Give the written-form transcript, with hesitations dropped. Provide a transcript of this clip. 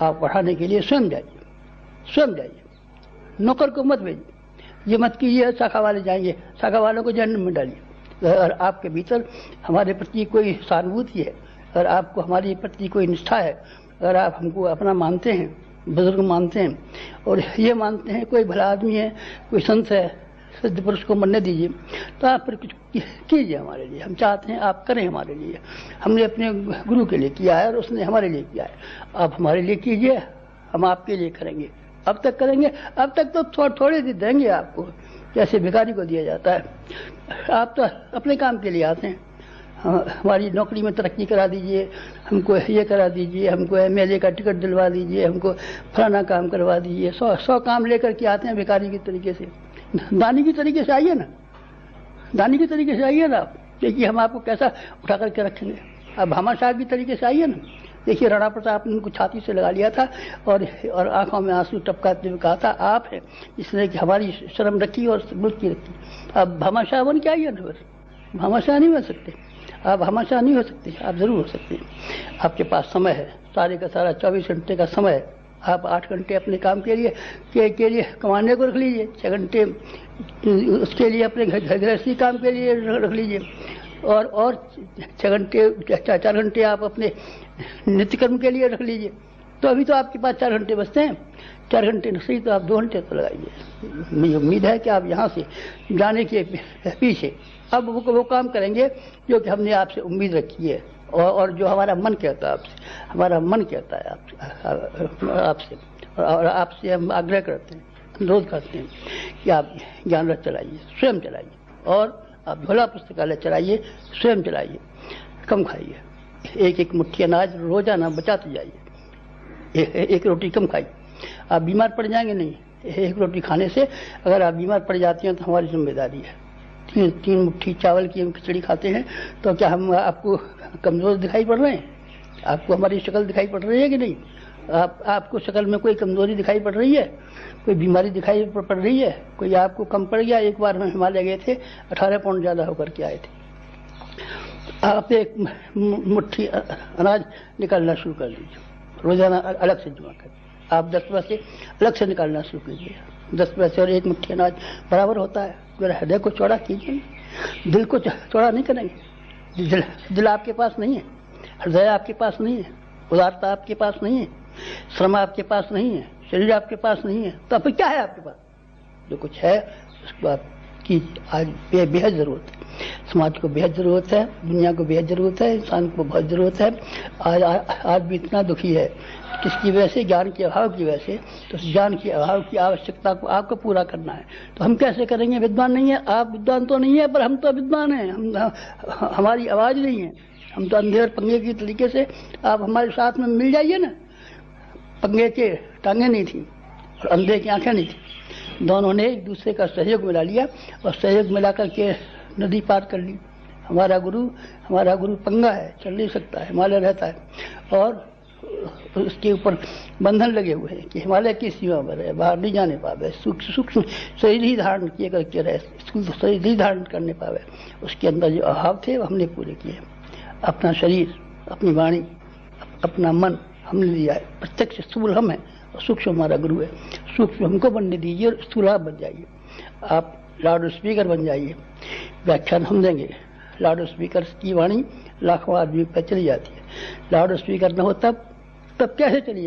आप पढ़ाने के लिए स्वयं जाइए, नौकर को मत भेजिए। ये मत कीजिए शाखा वाले जाएंगे, शाखा वालों को जहन्नम में डालिए। अगर आपके भीतर हमारे प्रति कोई सहानुभूति है, अगर आपको हमारे प्रति कोई निष्ठा है, अगर आप हमको अपना मानते हैं, बुजुर्ग मानते हैं और ये मानते हैं कोई भला आदमी है, कोई संत है, सिद्ध पुरुष को मरने दीजिए, तो आप फिर कुछ कीजिए हमारे लिए। हम चाहते हैं आप करें हमारे लिए। हमने अपने गुरु के लिए किया है और उसने हमारे लिए किया है। आप हमारे लिए कीजिए, हम आपके लिए करेंगे। अब तक करेंगे, अब तक तो थोड़े देंगे आपको, जैसे भिखारी को दिया जाता है। आप तो अपने काम के लिए आते हैं, हमारी नौकरी में तरक्की करा दीजिए, हमको ये करा दीजिए, हमको MLA का टिकट दिलवा दीजिए, हमको फलाना काम करवा दीजिए। 100 काम लेकर के आते हैं भिखारी की तरीके से। दानी की तरीके से आइए ना, दानी की तरीके से आइए ना। आप देखिए हम आपको कैसा उठा करके रखेंगे। अब भामाशाह की तरीके से आइए ना। देखिए राणा प्रताप ने उनको छाती से लगा लिया था और आंखों में आंसू टपकाते हुए कहा था, आप है जिसने कि हमारी शर्म रखी और मुल्क की रखी। अब भामाशाह बन के आइए ना, भामाशाह नहीं बन सकते आप, भामाशाह नहीं हो सकते, आप जरूर हो सकते हैं। आपके पास समय है, सारे का सारा 24 घंटे का समय है। आप 8 घंटे अपने काम के लिए कमाने को रख लीजिए, 6 घंटे उसके लिए अपने गृहस्थी काम के लिए रख लीजिए और 4 घंटे आप अपने नित्य कर्म के लिए रख लीजिए। तो अभी तो आपके पास 4 घंटे बचते हैं। 4 घंटे न सही तो आप 2 घंटे तो लगाइए। मुझे उम्मीद है कि आप यहाँ से जाने के पीछे अब वो काम करेंगे जो कि हमने आपसे उम्मीद रखी है और जो हमारा मन कहता है आपसे, हमारा मन कहता है आपसे और आपसे हम आग्रह करते हैं, अनुरोध करते हैं कि आप ज्ञान रथ चलाइए, स्वयं चलाइए और आप झोला पुस्तकालय चलाइए, स्वयं चलाइए। कम खाइए, एक मुट्ठी अनाज रोजाना बचाते जाइए। एक रोटी कम खाइए, आप बीमार पड़ जाएंगे नहीं। एक रोटी खाने से अगर आप बीमार पड़ जाती हैं तो हमारी जिम्मेदारी है। 3 मुट्ठी चावल की हम खिचड़ी खाते हैं तो क्या हम आपको कमजोर दिखाई पड़ रहे हैं? आपको हमारी शक्ल दिखाई पड़ रही है कि नहीं? आपको शक्ल में कोई कमजोरी दिखाई पड़ रही है? कोई बीमारी दिखाई पड़ रही है? कोई आपको कम पड़ गया? एक बार हम हिमालय गए थे, 18 पाउंड ज्यादा होकर के आए थे। आप एक मुट्ठी अनाज निकालना शुरू कर लीजिए, रोजाना अलग से जमा कर। आप 10 पैसे अलग से निकालना शुरू कीजिए। 10 पैसे और एक मुट्ठी अनाज बराबर होता है। जरा हृदय को चौड़ा कीजिए, दिल को चौड़ा नहीं करेंगे। दिल आपके पास नहीं है, हृदय आपके पास नहीं है, उदारता आपके पास नहीं है, श्रम आपके पास नहीं है, शरीर आपके पास नहीं है, तो फिर क्या है आपके पास? जो कुछ है उसको आपकी आज बेहद जरूरत है। समाज को बेहद जरूरत है, दुनिया को बेहद जरूरत है, इंसान को बहुत जरूरत है। आज भी इतना दुखी है, किसकी वजह से? ज्ञान के अभाव की वजह से। तो ज्ञान के अभाव की आवश्यकता को आपको पूरा करना है, तो हम कैसे करेंगे? विद्वान नहीं है आप, विद्वान तो नहीं है पर हम तो विद्वान हैं। हमारी आवाज नहीं है, हम तो अंधे और पंगे की तरीके से। आप हमारे साथ में मिल जाइए ना। पंगे के टांगे नहीं थी और अंधे की आंखें नहीं थी, दोनों ने एक दूसरे का सहयोग मिला लिया और सहयोग मिला करके नदी पार कर ली। हमारा गुरु पंगा है, चल नहीं सकता है, हिमालय रहता है और उसके ऊपर बंधन लगे हुए हैं कि हिमालय की सीमा पर है, बाहर नहीं जाने पावे, सूक्ष्म शरीर ही धारण किए करके रहे, शरीर ही धारण करने पावे। उसके अंदर जो अभाव थे वो हमने पूरे किए। अपना शरीर, अपनी वाणी, अपना मन हमने दिया है। प्रत्यक्ष स्थूल हम है और सूक्ष्म हमारा गुरु है। सूक्ष्म हमको बनने दीजिए और स्थूल आप बन जाइए। आप लाउड स्पीकर बन जाइए, व्याख्यान हम देंगे। लाउड स्पीकर की वाणी लाखों आदमी पर चली जाती है, लाउड स्पीकर न हो तब कैसे चलिए?